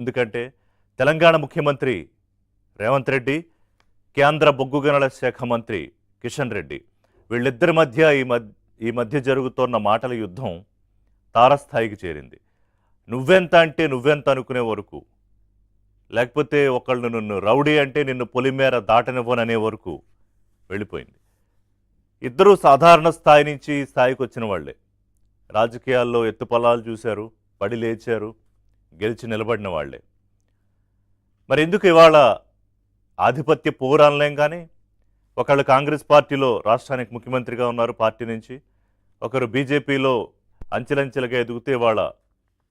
ఎందుకంటే తెలంగాణ ముఖ్యమంత్రి రేవంత్ రెడ్డి, కేంద్ర బొగ్గు గనుల శాఖ మంత్రి కిషన్ రెడ్డి వీళ్ళిద్దరి మధ్య ఈ మధ్య జరుగుతోన్న మాటల యుద్ధం తారస్థాయికి చేరింది. నువ్వెంత అంటే నువ్వెంత అనుకునే వరకు, లేకపోతే ఒకళ్ళు నిన్ను రౌడీ అంటే నిన్ను పొలిమేర దాటనివ్వననే వరకు వెళ్ళిపోయింది. ఇద్దరూ సాధారణ స్థాయి నుంచి ఈ స్థాయికి వచ్చిన వాళ్లే. రాజకీయాల్లో ఎత్తుపల్లాలు చూశారు, పడి లేచారు, గెలిచి నిలబడిన వాళ్లే. మరి ఎందుకు ఇవాళ ఆధిపత్య పోరానలేం? కానీ ఒకళ్ళు కాంగ్రెస్ పార్టీలో రాష్ట్రానికి ముఖ్యమంత్రిగా ఉన్నారు పార్టీ నుంచి, ఒకరు బీజేపీలో అంచెలంచెలుగా ఎదుగుతూ ఇవాళ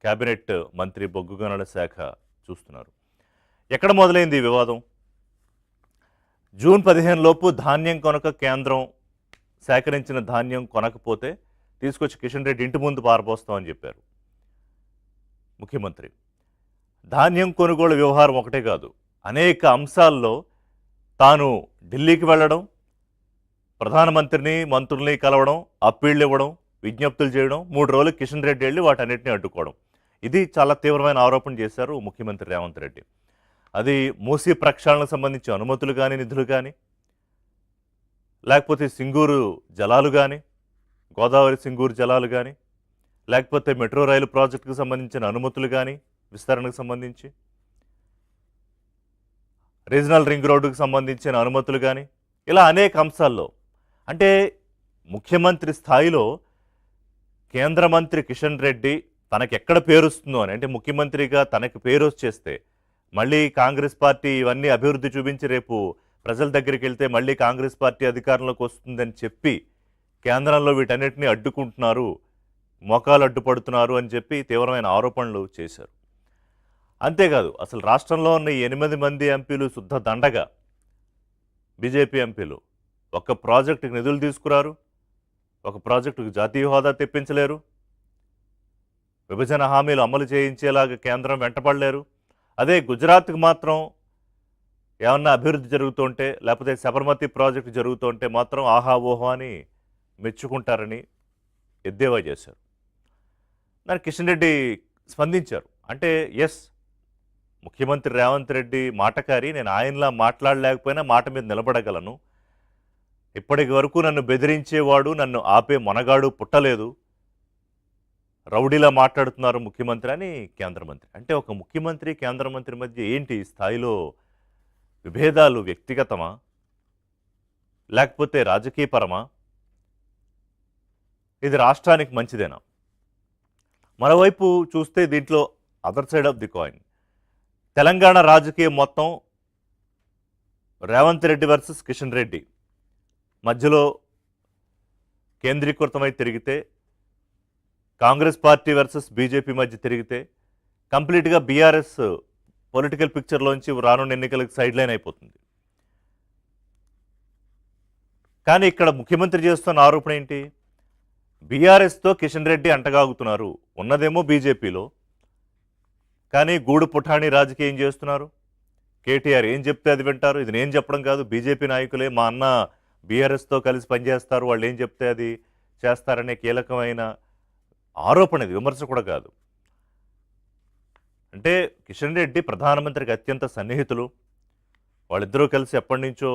కేబినెట్ మంత్రి బొగ్గు గనుల శాఖ చూస్తున్నారు. ఎక్కడ మొదలైంది ఈ వివాదం? జూన్ 15 లోపు ధాన్యం కొనక కేంద్రం సేకరించిన ధాన్యం కొనకపోతే తీసుకొచ్చి కిషన్ రెడ్డి ఇంటి ముందు పారపోస్తామని చెప్పారు ముఖ్యమంత్రి. ధాన్యం కొనుగోలు వ్యవహారం ఒకటే కాదు, అనేక అంశాల్లో తాను ఢిల్లీకి వెళ్ళడం, ప్రధానమంత్రిని మంత్రుల్ని కలవడం, అప్పీళ్ళు ఇవ్వడం, విజ్ఞప్తులు చేయడం, 3 రోజులు కిషన్ రెడ్డి వెళ్ళి వాటన్నిటిని అడ్డుకోవడం, ఇది చాలా తీవ్రమైన ఆరోపణ చేశారు ముఖ్యమంత్రి రేవంత్ రెడ్డి. అది మూసీ ప్రక్షాళనకు సంబంధించి అనుమతులు కానీ, నిధులు కానీ, లేకపోతే సింగూరు జలాలు కానీ, గోదావరి సింగూరు జలాలు కానీ, లేకపోతే మెట్రో రైలు ప్రాజెక్టుకు సంబంధించిన అనుమతులు కానీ, విస్తరణకు సంబంధించి రీజనల్ రింగ్ రోడ్డుకు సంబంధించిన అనుమతులు కానీ, ఇలా అనేక అంశాల్లో. అంటే ముఖ్యమంత్రి స్థాయిలో కేంద్ర మంత్రి కిషన్ రెడ్డి తనకెక్కడ పేరుస్తుందో అని, అంటే ముఖ్యమంత్రిగా తనకి పేరు వచ్చేస్తే మళ్ళీ కాంగ్రెస్ పార్టీ ఇవన్నీ అభివృద్ధి చూపించి రేపు ప్రజల దగ్గరికి వెళ్తే మళ్ళీ కాంగ్రెస్ పార్టీ అధికారంలోకి వస్తుందని చెప్పి కేంద్రంలో వీటన్నిటిని అడ్డుకుంటున్నారు, మోకాలు అడ్డుపడుతున్నారు అని చెప్పి తీవ్రమైన ఆరోపణలు చేశారు. అంతేకాదు, అసలు రాష్ట్రంలో ఉన్న 8 మంది ఎంపీలు శుద్ధ దండగా బీజేపీ ఎంపీలు ఒక్క ప్రాజెక్టుకి నిధులు తీసుకురారు, ఒక ప్రాజెక్టుకు జాతీయ హోదా తెప్పించలేరు, విభజన హామీలు అమలు చేయించేలాగా కేంద్రం వెంటపడలేరు. అదే గుజరాత్కి మాత్రం ఏమన్నా అభివృద్ధి జరుగుతుంటే, లేకపోతే శబర్మతి ప్రాజెక్టు జరుగుతుంటే మాత్రం ఆహా ఓహో అని మెచ్చుకుంటారని ఎద్దేవా చేశారు. దానికి కిషన్ రెడ్డి స్పందించారు. అంటే ఎస్, ముఖ్యమంత్రి రేవంత్ రెడ్డి మాటకారి, నేను ఆయనలా మాట్లాడలేకపోయినా మాట మీద నిలబడగలను. ఇప్పటికి వరకు నన్ను బెదిరించేవాడు, నన్ను ఆపే మొనగాడు పుట్టలేదు, రౌడీలా మాట్లాడుతున్నారు ముఖ్యమంత్రి అని కేంద్ర మంత్రి. అంటే ఒక ముఖ్యమంత్రి కేంద్ర మంత్రి మధ్య ఏంటి ఈ స్థాయిలో విభేదాలు? వ్యక్తిగతమా లేకపోతే రాజకీయపరమా? ఇది రాష్ట్రానికి మంచిదేనా? మరోవైపు చూస్తే దీంట్లో other side of the coin, Telangana రాజకీయం మొత్తం రేవంత్ రెడ్డి వర్సెస్ కిషన్ రెడ్డి మధ్యలో కేంద్రీకృతమై తిరిగితే, కాంగ్రెస్ పార్టీ వర్సెస్ బీజేపీ మధ్య తిరిగితే కంప్లీట్గా బీఆర్ఎస్ పొలిటికల్ పిక్చర్లోంచి రానున్న ఎన్నికలకు సైడ్ లైన్ అయిపోతుంది. కానీ ఇక్కడ ముఖ్యమంత్రి చేస్తున్న ఆరోపణ ఏంటి? బీఆర్ఎస్తో కిషన్ రెడ్డి అంటగాగుతున్నారు. ఉన్నదేమో బీజేపీలో, కానీ గూడు పుఠాణి రాజకీయం చేస్తున్నారు. కేటీఆర్ ఏం చెప్తే అది వింటారు. ఇది నేను చెప్పడం కాదు, బీజేపీ నాయకులే, మా అన్న బీఆర్ఎస్తో కలిసి పనిచేస్తారు, వాళ్ళు ఏం చెప్తే అది చేస్తారనే కీలకమైన ఆరోపణ, ఇది విమర్శ కూడా కాదు. అంటే కిషన్ రెడ్డి ప్రధానమంత్రికి అత్యంత సన్నిహితులు, వాళ్ళిద్దరూ కలిసి ఎప్పటి నుంచో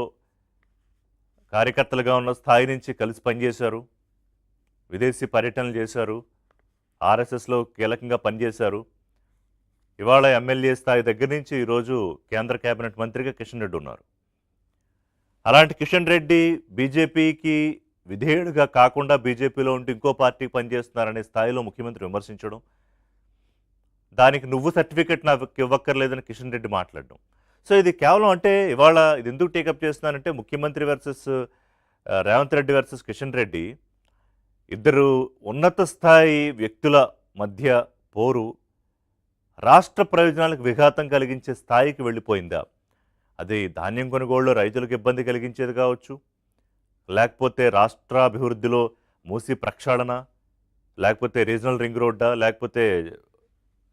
కార్యకర్తలుగా ఉన్న స్థాయి నుంచి కలిసి పనిచేశారు, విదేశీ పర్యటనలు చేశారు, ఆర్ఎస్ఎస్లో కీలకంగా పనిచేశారు. ఇవాళ ఎమ్మెల్యే స్థాయి దగ్గర నుంచి ఈరోజు కేంద్ర కేబినెట్ మంత్రిగా కిషన్ రెడ్డి ఉన్నారు. అలాంటి కిషన్ రెడ్డి బీజేపీకి విధేయుడిగా కాకుండా బీజేపీలో ఉంటూ ఇంకో పార్టీకి పనిచేస్తున్నారనే స్థాయిలో ముఖ్యమంత్రి విమర్శించడం, దానికి నువ్వు సర్టిఫికెట్ నాకు ఇవ్వక్కర్లేదని కిషన్ రెడ్డి మాట్లాడడం. సో ఇది కేవలం, అంటే ఇవాళ ఇది ఎందుకు టేకప్ చేస్తున్నానంటే ముఖ్యమంత్రి వర్సెస్ రేవంత్ రెడ్డి వర్సెస్ కిషన్ రెడ్డి, ఇద్దరు ఉన్నత స్థాయి వ్యక్తుల మధ్య పోరు రాష్ట్ర ప్రయోజనాలకు విఘాతం కలిగించే స్థాయికి వెళ్ళిపోయిందా? అది ధాన్యం కొనుగోళ్ళు రైతులకు ఇబ్బంది కలిగించేది కావచ్చు, లేకపోతే రాష్ట్రాభివృద్ధిలో మూసీ ప్రక్షాళన, లేకపోతే రీజనల్ రింగ్ రోడ్డా, లేకపోతే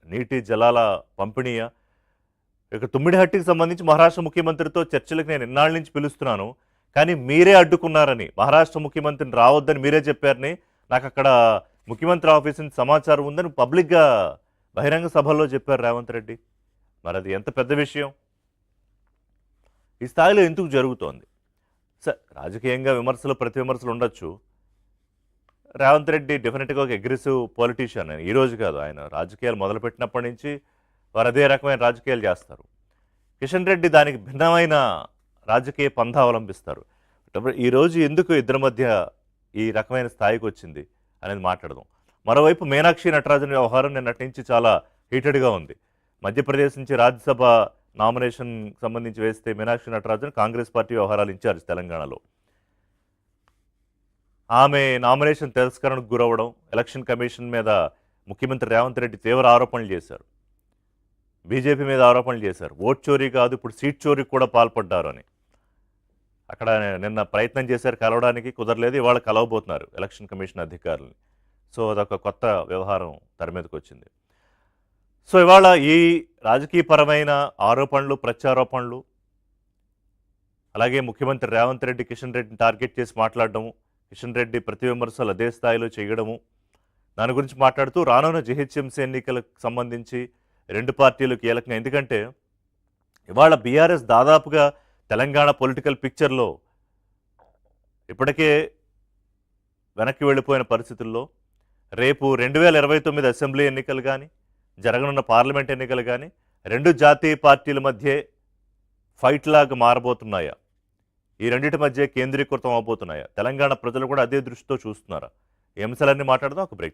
నీటి జలాల పంపిణీయా? ఇక తుమ్మిడిహట్టికి సంబంధించి మహారాష్ట్ర ముఖ్యమంత్రితో చర్చలకు నేను ఇన్నాళ్ళ నుంచి పిలుస్తున్నాను, కానీ మీరే అడ్డుకున్నారని, మహారాష్ట్ర ముఖ్యమంత్రిని రావద్దని మీరే చెప్పారని నాకు అక్కడ ముఖ్యమంత్రి ఆఫీస్ నుంచి సమాచారం ఉందని పబ్లిక్గా బహిరంగ సభల్లో చెప్పారు రేవంత్ రెడ్డి. మరి అది ఎంత పెద్ద విషయం? ఈ స్థాయిలో ఎందుకు జరుగుతోంది? రాజకీయంగా విమర్శలు ప్రతి విమర్శలు ఉండొచ్చు. రేవంత్ రెడ్డి డెఫినెట్గా ఒక అగ్రెసివ్ పొలిటీషియన్. ఆయన ఈ రోజు కాదు, ఆయన రాజకీయాలు మొదలుపెట్టినప్పటి నుంచి వారు అదే రకమైన రాజకీయాలు చేస్తారు. కిషన్ రెడ్డి దానికి భిన్నమైన రాజకీయ పంథా అవలంబిస్తారు. ఈరోజు ఎందుకు ఇద్దరి మధ్య ఈ రకమైన స్థాయికి వచ్చింది అనేది మాట్లాడదాం. మరోవైపు మీనాక్షి నటరాజన్ వ్యవహారం నిన్నటి నుంచి చాలా హీటెడ్గా ఉంది. మధ్యప్రదేశ్ నుంచి రాజ్యసభ నామినేషన్ సంబంధించి వేస్తే మీనాక్షి నటరాజన్ కాంగ్రెస్ పార్టీ వ్యవహారాలు ఇన్ఛార్జ్ తెలంగాణలో. ఆమె నామినేషన్ తిరస్కరణకు గురవడం, ఎలక్షన్ కమిషన్ మీద ముఖ్యమంత్రి రేవంత్ రెడ్డి తీవ్ర ఆరోపణలు చేశారు. బీజేపీ మీద ఆరోపణలు చేశారు. ఓట్ చోరీ కాదు, ఇప్పుడు సీట్ చోరీకి కూడా పాల్పడ్డారు అని. అక్కడ నిన్న ప్రయత్నం చేశారు కలవడానికి, కుదరలేదు. ఇవాళ కలవబోతున్నారు ఎలక్షన్ కమిషన్ అధికారులని. సో అదొక కొత్త వ్యవహారం తెర మీదకి వచ్చింది. సో ఇవాళ ఈ రాజకీయపరమైన ఆరోపణలు, ప్రత్యారోపణలు, అలాగే ముఖ్యమంత్రి రేవంత్ రెడ్డి కిషన్ రెడ్డిని టార్గెట్ చేసి మాట్లాడడము, కిషన్ రెడ్డి ప్రతి విమర్శలు అదే స్థాయిలో చేయడము, దాని గురించి మాట్లాడుతూ రానున్న జీహెచ్ఎంసీ ఎన్నికలకు సంబంధించి రెండు పార్టీలు కీలకంగా. ఎందుకంటే ఇవాళ బీఆర్ఎస్ దాదాపుగా తెలంగాణ పొలిటికల్ పిక్చర్లో ఇప్పటికే వెనక్కి వెళ్ళిపోయిన పరిస్థితుల్లో రేపు 2029 అసెంబ్లీ ఎన్నికలు కానీ, జరగనున్న పార్లమెంట్ ఎన్నికలు కానీ రెండు జాతీయ పార్టీల మధ్య ఫైట్ లాగా మారబోతున్నాయా? ఈ రెండింటి మధ్య కేంద్రీకృతం అవబోతున్నాయా? తెలంగాణ ప్రజలు కూడా అదే దృష్టితో చూస్తున్నారా? ఈ అంశాలన్నీ మాట్లాడదాం ఒక బ్రేక్.